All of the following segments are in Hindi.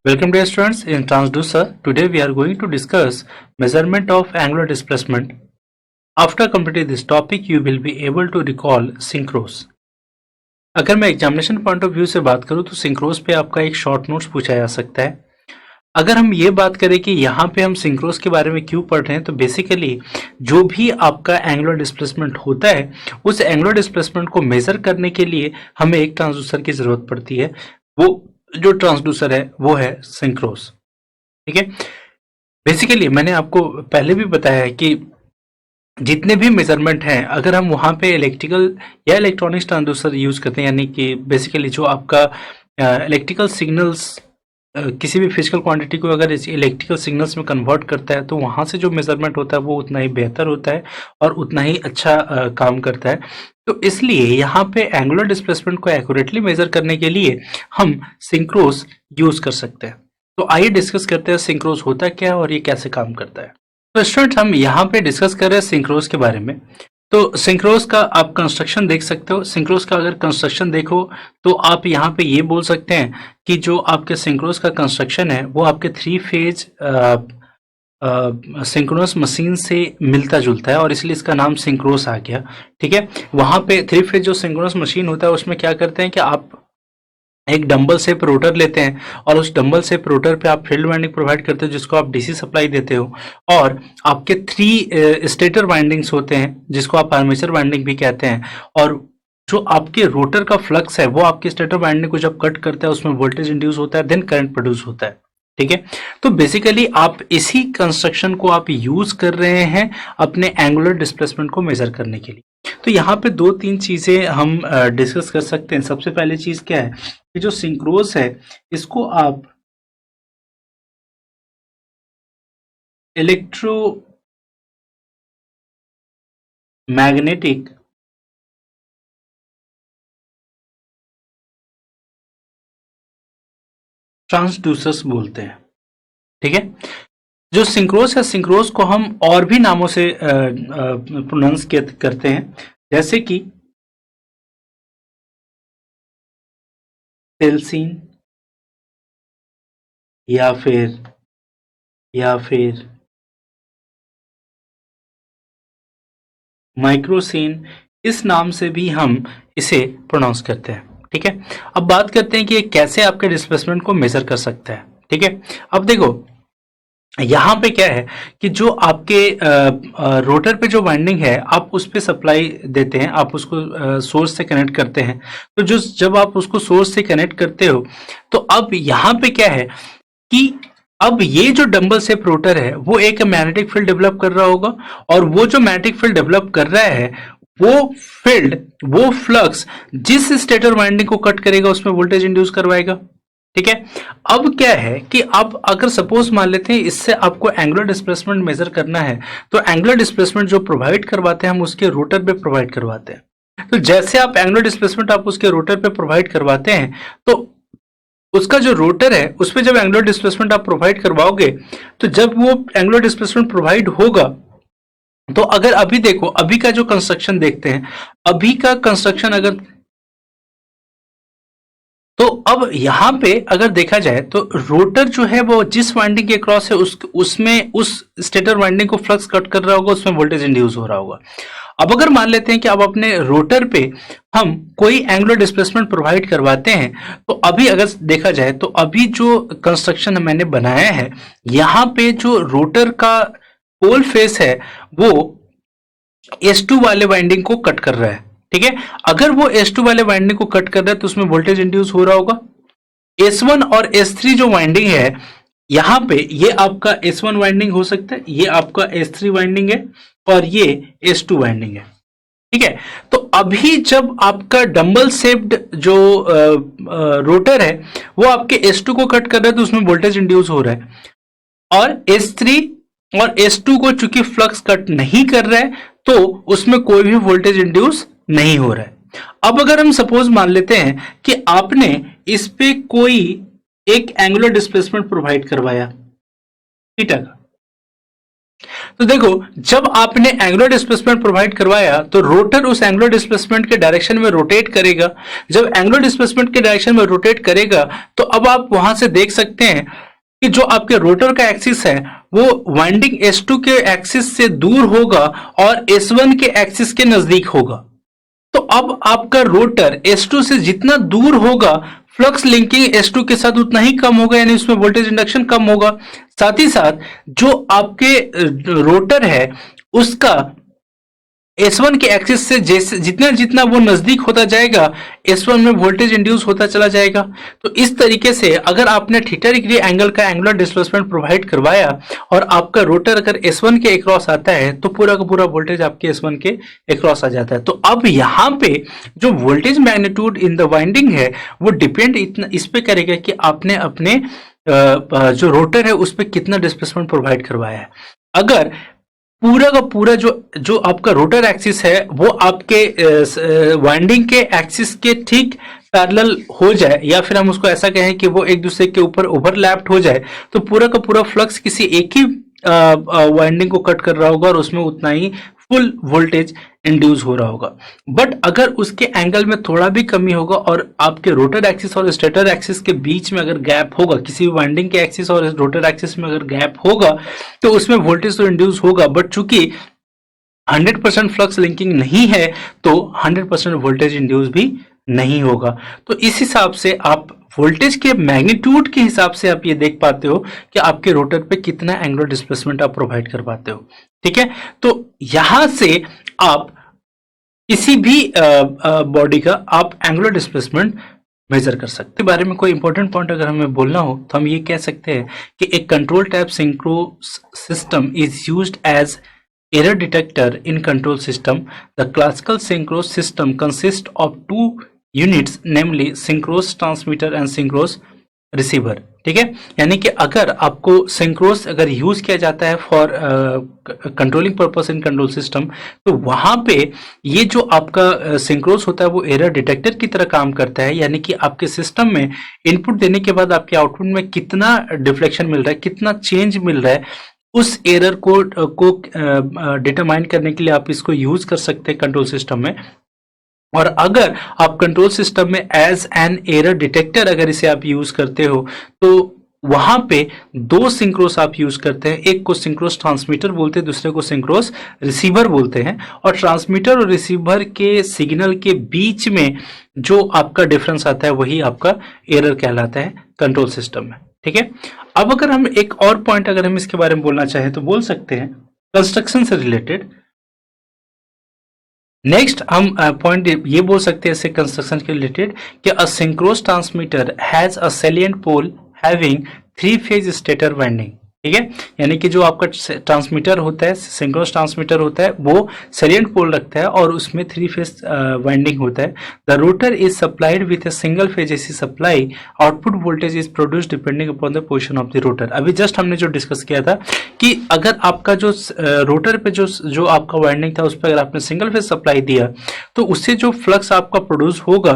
Welcome dear students, in transducer today we are going to discuss measurement of angular displacement. After completing this topic you will be able to recall synchros. अगर मैं एग्जामिनेशन पॉइंट ऑफ व्यू से बात करूं तो सिंक्रोस पे आपका एक शॉर्ट नोट्स पूछा जा सकता है। अगर हम ये बात करें कि यहाँ पे हम सिंक्रोस के बारे में क्यों पढ़ रहे हैं तो बेसिकली जो भी आपका एंगुलर डिस्प्लेसमेंट होता है उस एंगुलर डिस्प्लेसमेंट को मेजर करने के लिए हमें एक ट्रांसड्यूसर की जरूरत पड़ती है। वो जो ट्रांसड्यूसर है वो है सिंक्रोस। ठीक है, बेसिकली मैंने आपको पहले भी बताया है कि जितने भी मेजरमेंट हैं अगर हम वहाँ पे इलेक्ट्रिकल या इलेक्ट्रॉनिक्स ट्रांसड्यूसर यूज करते हैं, यानी कि बेसिकली जो आपका इलेक्ट्रिकल सिग्नल्स किसी भी फिजिकल क्वांटिटी को अगर इलेक्ट्रिकल सिग्नल्स में कन्वर्ट करता है तो वहाँ से जो मेजरमेंट होता है वो उतना ही बेहतर होता है और उतना ही अच्छा काम करता है। तो इसलिए यहाँ पे एंगुलर डिस्प्लेसमेंट को एक्यूरेटली मेजर करने के लिए हम सिंक्रोस यूज कर सकते हैं। तो आइए डिस्कस करते हैं सिंक्रोस होता क्या है और ये कैसे काम करता है। तो स्टूडेंट हम यहाँ पे डिस्कस कर रहे हैं सिंक्रोस के बारे में। तो सिंक्रोस का आप कंस्ट्रक्शन देख सकते हो। सिंक्रोस का अगर कंस्ट्रक्शन देखो तो आप यहाँ पे ये बोल सकते हैं कि जो आपके सिंक्रोस का कंस्ट्रक्शन है वो आपके 3 फेज सिंक्रोनस मशीन से मिलता जुलता है और इसलिए इसका नाम सिंक्रोस आ गया। ठीक है, वहां पे 3 फेज जो सिंक्रोनस मशीन होता है उसमें क्या करते हैं कि आप एक डंबल शेप रोटर लेते हैं और उस डंबल शेप रोटर पे आप फील्ड वाइंडिंग प्रोवाइड करते हो जिसको आप डीसी सप्लाई देते हो और आपके 3 स्टेटर वाइंडिंग्स होते हैं जिसको आप आर्मेचर वाइंडिंग भी कहते हैं और जो आपके रोटर का फ्लक्स है वो आपके स्टेटर वाइंडिंग को जब कट करता है उसमें वोल्टेज इंड्यूस होता है, देन करंट प्रोड्यूस होता है। ठीक है, तो बेसिकली आप इसी कंस्ट्रक्शन को आप यूज कर रहे हैं अपने एंगुलर डिस्प्लेसमेंट को मेजर करने के लिए। तो यहाँ पे 2-3 चीजें हम डिस्कस कर सकते हैं। सबसे पहली चीज क्या है कि जो सिंक्रोस है इसको आप इलेक्ट्रोमैग्नेटिक ट्रांसड्यूसर्स बोलते हैं। ठीक है, जो सिंक्रोस है सिंक्रोस को हम और भी नामों से प्रोनाउंस करते हैं जैसे कि सेल्सीन या फिर माइक्रोसीन, इस नाम से भी हम इसे प्रोनाउंस करते हैं। ठीक है, अब बात करते हैं कि ये कैसे आपके डिस्प्लेसमेंट को मेजर कर सकता है। ठीक है, अब देखो यहाँ पे क्या है कि जो आपके रोटर पे जो वाइंडिंग है आप उस पे सप्लाई देते हैं, आप उसको सोर्स से कनेक्ट करते हैं। तो जो जब आप उसको सोर्स से कनेक्ट करते हो तो अब यहाँ पे क्या है कि अब ये जो डंबल शेप रोटर है वो एक मैग्नेटिक फील्ड डेवलप कर रहा होगा और वो जो मैग्नेटिक फील्ड डेवलप कर रहा है वो फ्लक्स जिस स्टेटर वाइंडिंग को कट करेगा उसमें वोल्टेज इंड्यूस करवाएगा। ठीक है, अब क्या है कि अब अगर सपोज मान लेते हैं इससे आपको एंगुलर डिस्प्लेसमेंट मेजर करना है तो एंगुलर डिस्प्लेसमेंट जो प्रोवाइड करवाते हैं हम उसके रोटर पे प्रोवाइड करवाते हैं। तो जैसे आप एंगुलर डिस्प्लेसमेंट आप उसके रोटर पे प्रोवाइड करवाते हैं तो उसका जो रोटर है उस पर जब एंगुलर डिस्प्लेसमेंट आप प्रोवाइड करवाओगे तो जब वो एंगुलर डिस्प्लेसमेंट प्रोवाइड होगा तो अगर अभी देखो अभी का जो कंस्ट्रक्शन देखते हैं, अभी का कंस्ट्रक्शन अगर तो अब यहाँ पे अगर देखा जाए तो रोटर जो है वो जिस वाइंडिंग के क्रॉस है उसमें उस स्टेटर वाइंडिंग को फ्लक्स कट कर रहा होगा, उसमें वोल्टेज इंड्यूस हो रहा होगा। अब अगर मान लेते हैं कि अब अपने रोटर पे हम कोई एंगुलर डिस्प्लेसमेंट प्रोवाइड करवाते हैं तो अभी अगर देखा जाए तो अभी जो कंस्ट्रक्शन मैंने बनाया है यहाँ पे जो रोटर का पोल फेस है वो S2 वाले वाइंडिंग को कट कर रहा है। ठीक है, अगर वो S2 वाले वाइंडिंग को कट कर रहा है तो उसमें वोल्टेज इंड्यूस हो रहा होगा। S1 और S3 जो वाइंडिंग है यहाँ पे ये आपका S1 वाइंडिंग हो सकता है, ये आपका S3 वाइंडिंग है और ये S2 वाइंडिंग है। ठीक है, तो अभी जब आपका डंबल शेप्ड जो रोटर है वो आपके S2 को कट कर रहा है तो उसमें वोल्टेज इंड्यूस हो रहा है और S3 और S2 को चूंकि फ्लक्स कट नहीं कर रहा है तो उसमें कोई भी वोल्टेज इंड्यूस नहीं हो रहा है। अब अगर हम सपोज मान लेते हैं कि आपने इस पे कोई एक एंगुलर डिस्प्लेसमेंट प्रोवाइड करवाया थीटा का, तो देखो, जब आपने एंगुलर डिस्प्लेसमेंट प्रोवाइड करवाया तो रोटर उस एंगुलर डिस्प्लेसमेंट के डायरेक्शन में रोटेट करेगा। जब एंगुलर डिस्प्लेसमेंट के डायरेक्शन में रोटेट करेगा तो अब आप वहां से देख सकते हैं कि जो आपके रोटर का एक्सिस है वो वाइंडिंग S2 के एक्सिस से दूर होगा और S1 के एक्सिस के नजदीक होगा। तो अब आपका रोटर S2 से जितना दूर होगा, फ्लक्स लिंकिंग S2 के साथ उतना ही कम होगा, यानी उसमें वोल्टेज इंडक्शन कम होगा। साथ ही साथ जो आपके रोटर है उसका S1 के एक्सिस से जैसे जितना जितना वो नजदीक होता जाएगा, S1 में वोल्टेज इंड्यूस होता चला जाएगा। तो इस तरीके से अगर आपने थीटा डिग्री एंगल का एंगुलर डिस्प्लेसमेंट प्रोवाइड करवाया और आपका रोटर अगर S1 के अक्रॉस आता है तो पूरा का पूरा वोल्टेज आपके S1 के अक्रॉस आ जाता है। तो अब यहाँ पे जो voltage magnitude in the winding है वो डिपेंड इतना इस पे करेगा कि आपने अपने जो रोटर है उस पर कितना डिस्प्लेसमेंट प्रोवाइड करवाया है। अगर पूरा का पूरा जो आपका रोटर एक्सिस है वो आपके वाइंडिंग के एक्सिस के ठीक पैरेलल हो जाए, या फिर हम उसको ऐसा कहें कि वो एक दूसरे के ऊपर ओवरलैप्ड हो जाए, तो पूरा का पूरा फ्लक्स किसी एक ही वाइंडिंग को कट कर रहा होगा और उसमें उतना ही फुल वोल्टेज इंड्यूस हो रहा होगा। बट अगर उसके एंगल में थोड़ा भी कमी होगा और आपके रोटर एक्सिस और स्टेटर एक्सिस के बीच में अगर गैप होगा, किसी भी वाइंडिंग के एक्सिस और रोटर एक्सिस में अगर गैप होगा तो उसमें वोल्टेज तो इंड्यूस होगा, बट चूंकि 100% फ्लक्स लिंकिंग नहीं है तो 100% वोल्टेज इंड्यूस भी नहीं होगा। तो इस हिसाब से आप वोल्टेज के मैग्नीट्यूड के हिसाब से आप ये देख पाते हो कि आपके रोटर पे कितना एंगुलर डिस्प्लेसमेंट आप प्रोवाइड कर पाते हो। ठीक है, तो यहां से आप किसी भी बॉडी का आप एंगुलर डिस्प्लेसमेंट मेजर कर सकते हैं। बारे में कोई इंपॉर्टेंट पॉइंट अगर हमें बोलना हो तो हम ये कह सकते हैं कि एक control type synchros system is used as error detector in control system. The classical synchronous system consists of two units, namely synchronous transmitter and synchronous receiver. ठीक है, यानी कि अगर आपको सिंक्रोस अगर यूज किया जाता है for controlling purpose in control system, तो वहां पे ये जो आपका सिंक्रोस होता है वो एरर डिटेक्टर की तरह काम करता है, यानी कि आपके सिस्टम में इनपुट देने के बाद आपके आउटपुट में कितना डिफ्लेक्शन मिल रहा है, कितना चेंज मिल रहा है, उस एरर को डिटरमाइन करने के लिए आप इसको यूज कर सकते हैं कंट्रोल सिस्टम में। और अगर आप कंट्रोल सिस्टम में एज एन एरर डिटेक्टर अगर इसे आप यूज करते हो तो वहां पे दो सिंक्रोस आप यूज करते हैं, एक को सिंक्रोस ट्रांसमीटर बोलते हैं, दूसरे को सिंक्रोस रिसीवर बोलते हैं। और ट्रांसमीटर और रिसीवर के सिग्नल के बीच में जो आपका डिफरेंस आता है वही आपका एरर कहलाता है कंट्रोल सिस्टम में। ठीक है, अब अगर हम एक और पॉइंट अगर हम इसके बारे में बोलना चाहें तो बोल सकते हैं कंस्ट्रक्शन से रिलेटेड। नेक्स्ट हम पॉइंट ये बोल सकते हैं इससे कंस्ट्रक्शन के रिलेटेड कि a synchronous transmitter has a salient pole having 3 phase stator winding. ठीक है, यानी कि जो आपका ट्रांसमीटर होता है, सिंक्रोनस ट्रांसमीटर होता है, वो सैलिएंट पोल रखता है और उसमें 3 फेज वाइंडिंग होता है। The rotor is supplied with a single phase AC supply. Output voltage is produced depending upon the position of the rotor. अभी जस्ट हमने जो डिस्कस किया था कि अगर आपका जो रोटर पे जो आपका वाइंडिंग था उस पर अगर आपने सिंगल फेज सप्लाई दिया तो उससे जो फ्लक्स आपका प्रोड्यूस होगा,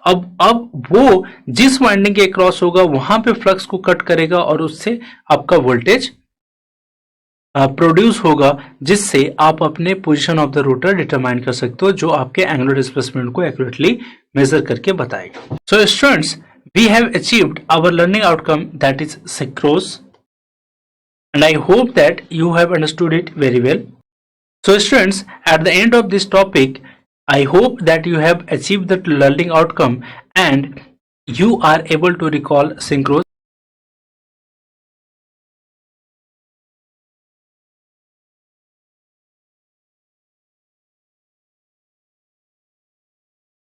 अब वो जिस वाइंडिंग के क्रॉस होगा वहां पे फ्लक्स को कट करेगा और उससे आपका वोल्टेज प्रोड्यूस होगा, जिससे आप अपने position of the rotor determine कर सकते हो, जो आपके एंगुलर डिस्प्लेसमेंट को एक्यूरेटली मेजर करके बताएगा। So students, we have achieved our learning outcome that is synchros and I hope that you have understood it very well. So students, at the end of this topic, I hope that you have achieved the learning outcome and you are able to recall synchronous